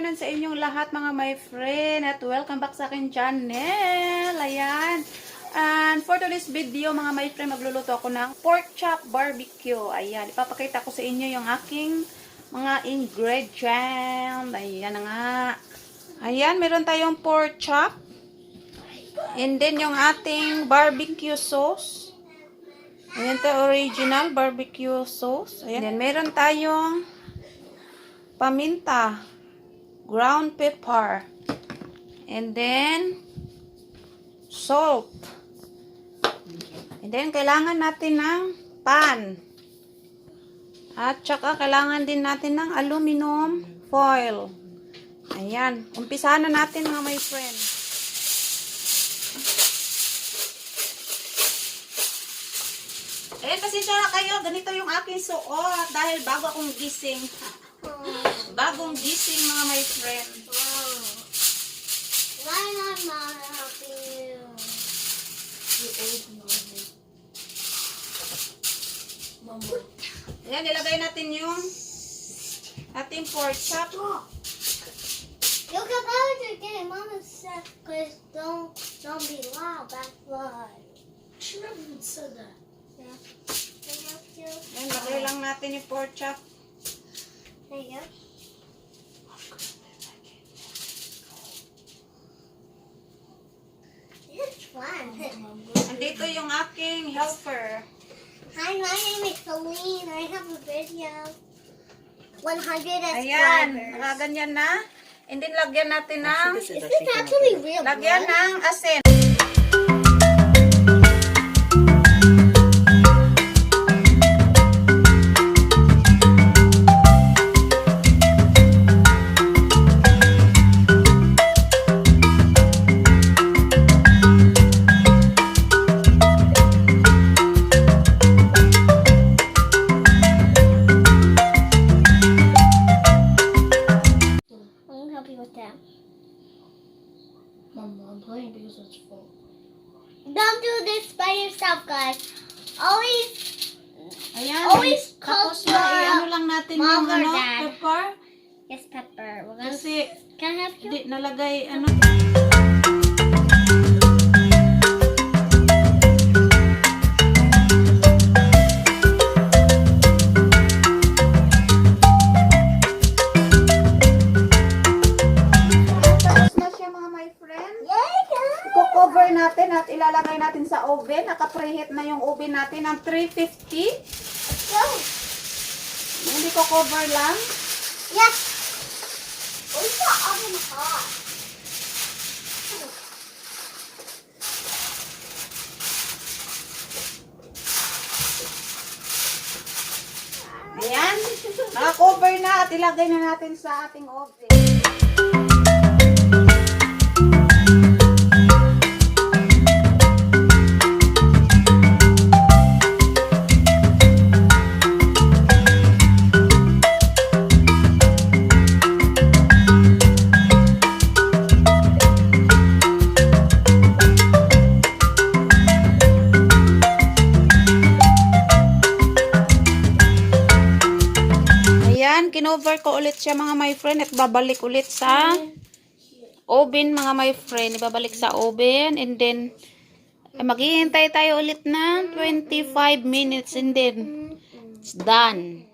afternoon sa inyong lahat mga my friend at welcome back sa akin channel. Ayan. And for today's video mga my friend, magluluto ako ng pork chop barbecue. Ayan, ipapakita ko sa inyo yung aking mga ingredients. Ayan na nga. Ayan, meron tayong pork chop. And then yung ating barbecue sauce. Ayan to, original barbecue sauce. Ayan. Then meron tayong paminta, ground pepper, and then salt. And then kailangan natin ng pan. At saka kailangan din natin ng aluminum foil. Ayan, umpisahan na natin mga my friend. Ayan, pasensya na kayo. Ganito yung aking suot dahil bago akong gising. Bagong gising mga my friend. Why not Mom helping you? You old Mama. Ayan, ilagay natin yung ating pork chop. You can probably get Mama said, cause don't be loud. That's why. She never even said that. Yeah. Ayan, lagay lang natin yung pork chop. There you go. It's fun. Andito yung aking helper. Hi, my name is Celine. I have a video. 100 subscribers. Ayan, nakaganyan na. And then lagyan natin ng Is this actually real? lagyan blood? ng asin. I'm playing because it's full. Don't do this by yourself, guys. Always, Ayan. always Tapos call your ano lang natin mom yung or ano, dad. pepper. Yes, Pepper. We're gonna. Kasi Can I help you? di nalagay ano. Tapos na siya mga my friend. Yay, guys! I-cover natin at ilalagay natin sa oven. Naka-preheat na yung oven natin ng 350. Let's go. Hindi ko cover lang. Yes. Where's the oven hot? Ayan. Naka-cover na at ilagay na natin sa ating oven. Ayan, kinover ko ulit siya mga my friend at babalik ulit sa oven mga my friend. Ibabalik sa oven and then maghihintay tayo ulit ng 25 minutes and then it's done.